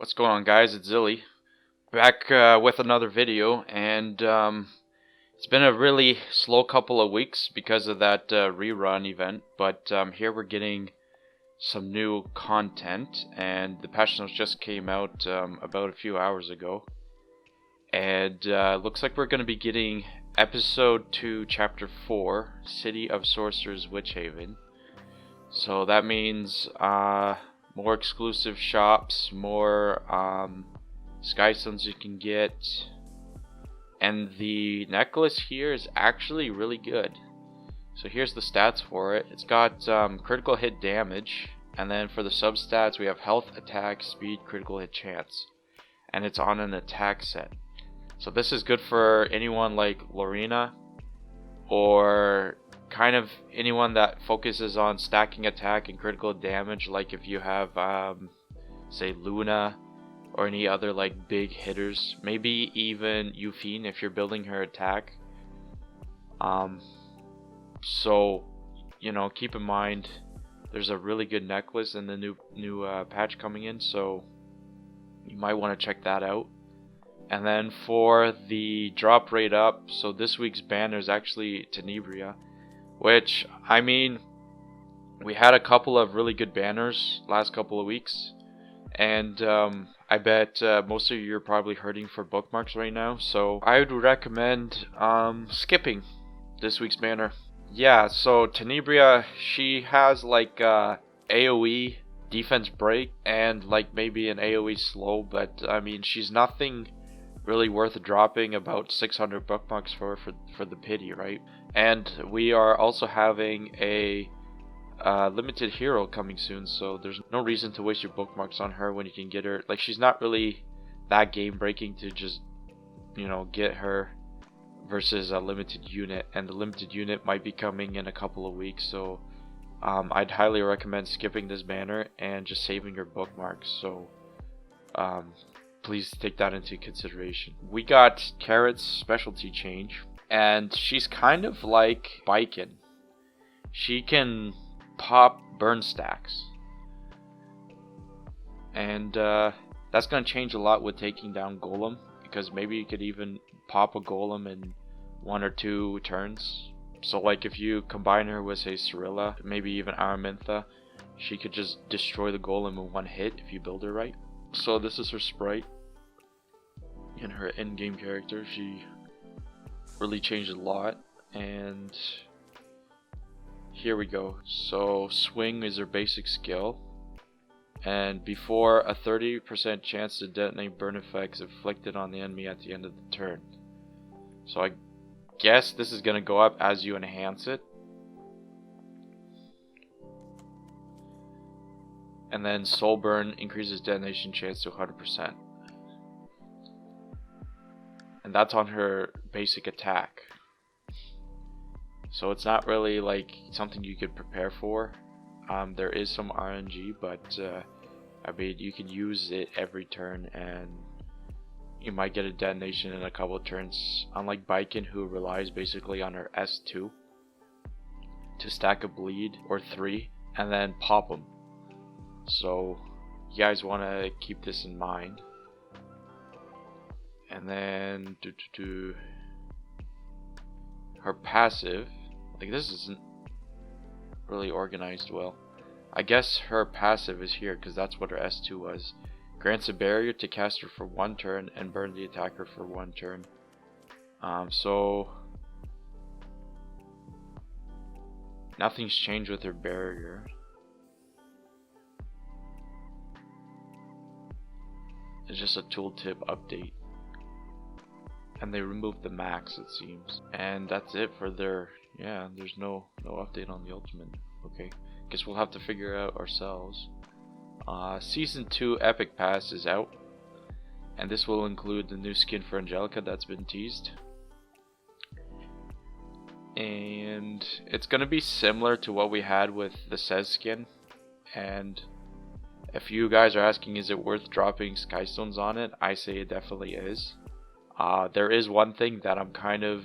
What's going on, guys? It's Zilly back with another video, and it's been a really slow couple of weeks because of that rerun event, but here we're getting some new content, and the patch notes just came out about a few hours ago, and looks like we're going to be getting episode 2, chapter 4, City of Sorcerers Witch Haven. So that means more exclusive shops, more Skystones you can get, and the necklace here is actually really good. So here's the stats for it. It's got critical hit damage, and then for the substats we have health, attack, speed, critical hit chance, and it's on an attack set. So this is good for anyone like Lorena, or kind of anyone that focuses on stacking attack and critical damage, like if you have say Luna or any other like big hitters, maybe even Yufine if you're building her attack. So you know, keep in mind there's a really good necklace in the new patch coming in, so you might want to check that out. And then for the drop rate up, so this week's banner is actually Tenebria, which, I mean, we had a couple of really good banners last couple of weeks, and I bet most of you are probably hurting for bookmarks right now, so I would recommend skipping this week's banner. Yeah, so Tenebria, she has like AoE defense break and like maybe an AoE slow, but I mean, she's nothing really worth dropping about 600 bookmarks for the pity, right? And we are also having a limited hero coming soon, so there's no reason to waste your bookmarks on her when you can get her. Like, she's not really that game breaking to just, you know, get her versus a limited unit, and the limited unit might be coming in a couple of weeks, so I'd highly recommend skipping this banner and just saving your bookmarks. So please take that into consideration. We got Carrot's specialty change, and she's kind of like Biken. She can pop burn stacks, and that's going to change a lot with taking down Golem, because maybe you could even pop a Golem in 1 or 2 turns. So like if you combine her with, say, Cirilla, maybe even Araminta, she could just destroy the Golem in 1 hit if you build her right. So this is her sprite and her in-game character. She really changed a lot, and here we go. So swing is her basic skill, and before a 30% chance to detonate burn effects inflicted on the enemy at the end of the turn. So I guess this is gonna go up as you enhance it. And then Soul Burn increases detonation chance to 100%. And that's on her basic attack. So it's not really like something you could prepare for. There is some RNG, but I mean, you can use it every turn and you might get a detonation in a couple of turns. Unlike Biken, who relies basically on her S2 to stack a bleed or 3 and then pop them. So you guys want to keep this in mind. And then her passive, like, this isn't really organized well. I guess her passive is here because that's what her S2 was. Grants a barrier to caster for 1 turn and burn the attacker for 1 turn. So nothing's changed with her barrier. It's just a tooltip update, and they removed the max, it seems, and that's it for their, yeah, there's no update on the ultimate. Okay, guess we'll have to figure it out ourselves. Season 2 Epic Pass is out, and this will include the new skin for Angelica that's been teased, and it's gonna be similar to what we had with the Sez skin. And if you guys are asking, is it worth dropping Skystones on it, I say it definitely is. There is one thing that I'm kind of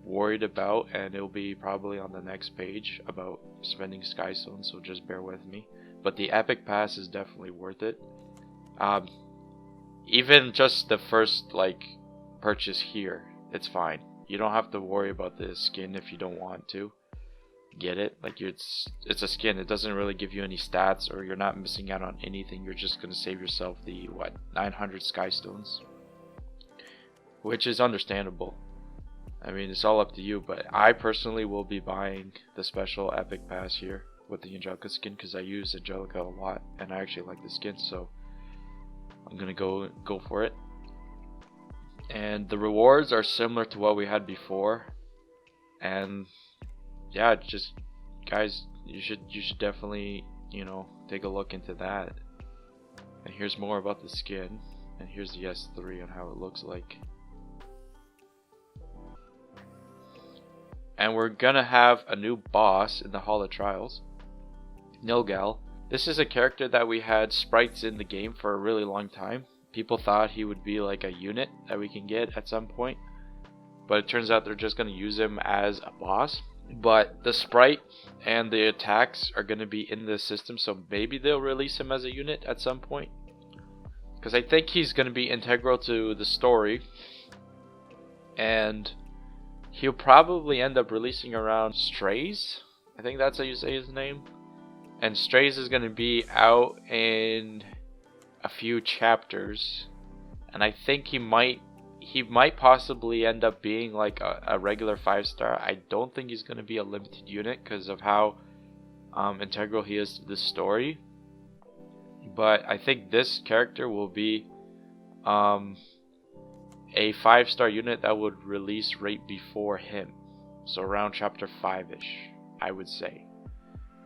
worried about, and it'll be probably on the next page about spending Skystones, so just bear with me. But the Epic Pass is definitely worth it. even just the first like purchase here, it's fine. You don't have to worry about the skin if you don't want to get it. Like it's a skin. It doesn't really give you any stats, or you're not missing out on anything. You're just gonna save yourself the 900 sky stones, which is understandable. I mean, it's all up to you, but I personally will be buying the special epic pass here with the Angelica skin because I use Angelica a lot and I actually like the skin, so I'm gonna go for it. And the rewards are similar to what we had before, and yeah, just guys, you should definitely, you know, take a look into that. And here's more about the skin, and here's the S3 and how it looks like. And we're gonna have a new boss in the Hall of Trials, Nilgal. This is a character that we had sprites in the game for a really long time. People thought he would be like a unit that we can get at some point, but it turns out they're just gonna use him as a boss. But the sprite and the attacks are gonna be in the system, so maybe they'll release him as a unit at some point. Because I think he's gonna be integral to the story, and he'll probably end up releasing around Strays. I think that's how you say his name. And Strays is going to be out in a few chapters. And I think he might possibly end up being like a regular 5-star. I don't think he's going to be a limited unit because of how integral he is to the story. But I think this character will be a 5-star unit that would release right before him, so around chapter 5ish, I would say.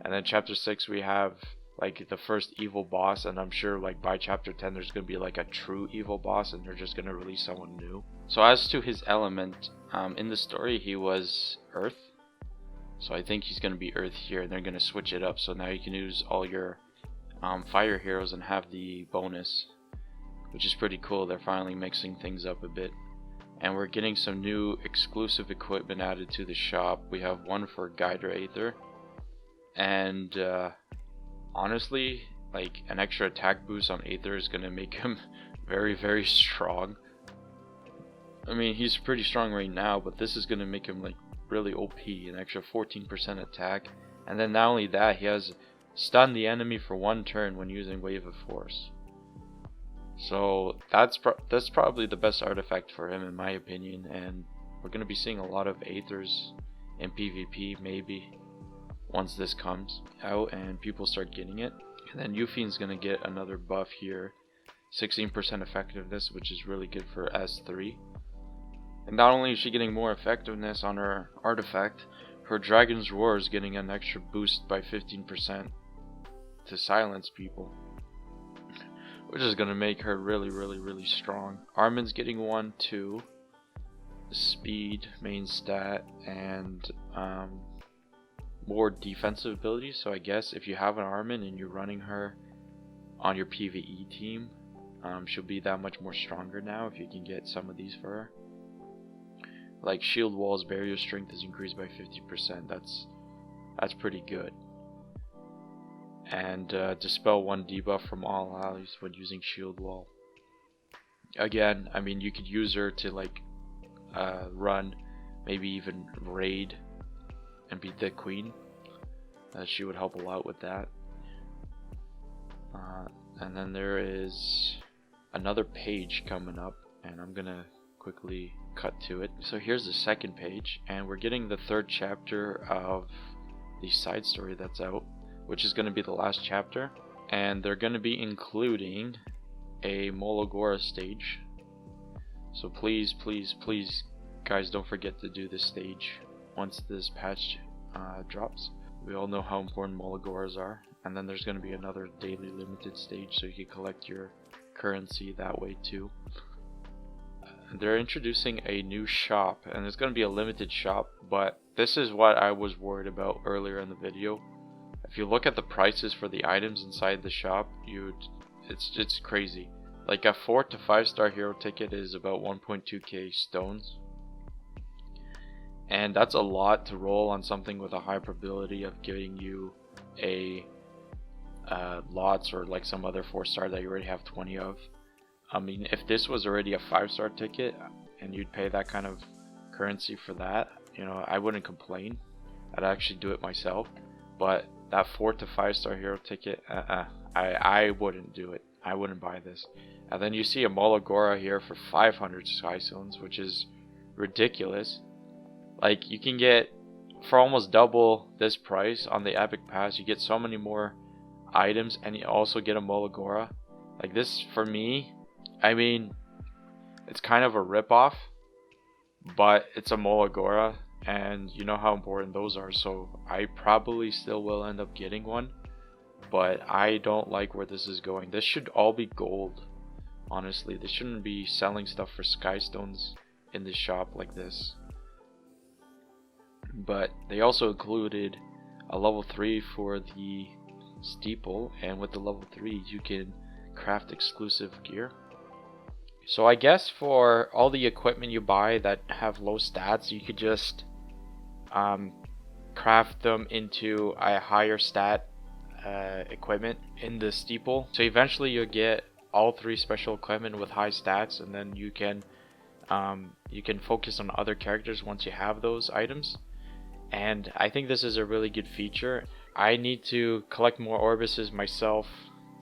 And then chapter 6 we have like the first evil boss, and I'm sure like by chapter 10 there's gonna be like a true evil boss, and they're just gonna release someone new. So as to his element, in the story he was Earth, so I think he's gonna be Earth here, and they're gonna switch it up, so now you can use all your fire heroes and have the bonus, which is pretty cool. They're finally mixing things up a bit. And we're getting some new exclusive equipment added to the shop. We have one for Guider Aether, and honestly, like an extra attack boost on Aether is gonna make him very, very strong. I mean, he's pretty strong right now, but this is gonna make him like really OP, an extra 14% attack. And then not only that, he has stun the enemy for 1 turn when using Wave of Force. So that's probably the best artifact for him in my opinion, and we're going to be seeing a lot of Aethers in PvP maybe once this comes out and people start getting it. And then Yufine's going to get another buff here, 16% effectiveness, which is really good for S3. And not only is she getting more effectiveness on her artifact, her Dragon's Roar is getting an extra boost by 15% to silence people, which is going to make her really, really, really strong. Armin's getting 1 too. Speed, main stat, and more defensive abilities. So I guess if you have an Armin and you're running her on your PvE team, she'll be that much more stronger now if you can get some of these for her. Like shield wall's barrier strength is increased by 50%. That's pretty good. And dispel 1 debuff from all allies when using shield wall. Again, I mean, you could use her to like run, maybe even raid and beat the queen. She would help a lot with that. And then there is another page coming up, and I'm gonna quickly cut to it. So here's the second page, and we're getting the 3rd chapter of the side story that's out, which is going to be the last chapter, and they're going to be including a Mologora stage. So please, please, please, guys, don't forget to do this stage once this patch drops. We all know how important Mologoras are. And then there's going to be another daily limited stage, so you can collect your currency that way too. They're introducing a new shop, and it's going to be a limited shop, but this is what I was worried about earlier in the video. If you look at the prices for the items inside the shop, it's crazy. Like a 4 to 5-star hero ticket is about 1.2k stones, and that's a lot to roll on something with a high probability of giving you a lots, or like some other 4-star that you already have 20 of. I mean, if this was already a 5-star ticket and you'd pay that kind of currency for that, you know, I wouldn't complain. I'd actually do it myself. But that 4 to 5-star hero ticket, I wouldn't do it. I wouldn't buy this. And then you see a Molagora here for 500 Sky Stones, which is ridiculous. Like, you can get, for almost double this price on the Epic Pass, you get so many more items, and you also get a Molagora. Like, this, for me, I mean, it's kind of a ripoff, but it's a Molagora, and you know how important those are, so I probably still will end up getting one, but I don't like where this is going. This should all be gold, honestly. They shouldn't be selling stuff for Sky Stones in this shop like this. But they also included a level 3 for the steeple, and with the level 3 you can craft exclusive gear. So I guess for all the equipment you buy that have low stats, you could just craft them into a higher stat equipment in the steeple. So eventually you'll get all 3 special equipment with high stats, and then you can focus on other characters once you have those items. And I think this is a really good feature. I need to collect more Orbises myself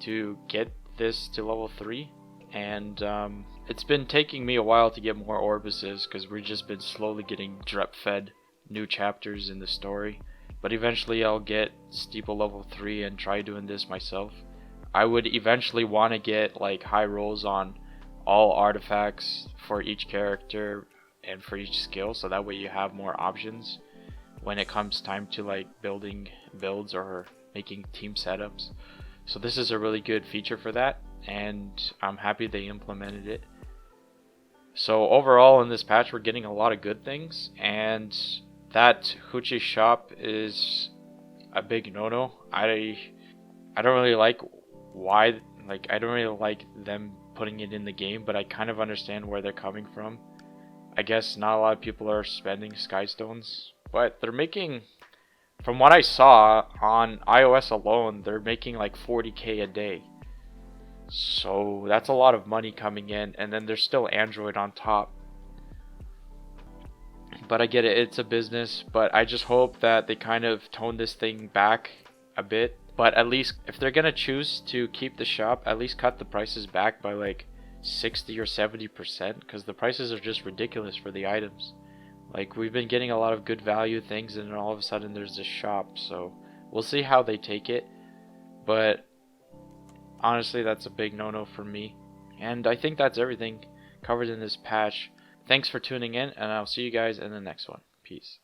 to get this to level 3, and it's been taking me a while to get more Orbises because we've just been slowly getting drip fed new chapters in the story. But eventually I'll get steeple level 3 and try doing this myself. I would eventually want to get like high rolls on all artifacts for each character and for each skill, so that way you have more options when it comes time to like building builds or making team setups. So this is a really good feature for that, and I'm happy they implemented it. So overall in this patch we're getting a lot of good things, and that Hoochie shop is a big no-no. I don't really like why, like, I don't really like them putting it in the game, but I kind of understand where they're coming from. I guess not a lot of people are spending Sky Stones, but they're making, from what I saw on iOS alone, they're making like 40k a day. So that's a lot of money coming in, and then there's still Android on top. But I get it, it's a business, but I just hope that they kind of tone this thing back a bit. But at least if they're gonna choose to keep the shop, at least cut the prices back by like 60 or 70%, because the prices are just ridiculous for the items. Like, we've been getting a lot of good value things, and then all of a sudden there's this shop. So we'll see how they take it, but honestly that's a big no-no for me. And I think that's everything covered in this patch. Thanks for tuning in, and I'll see you guys in the next one. Peace.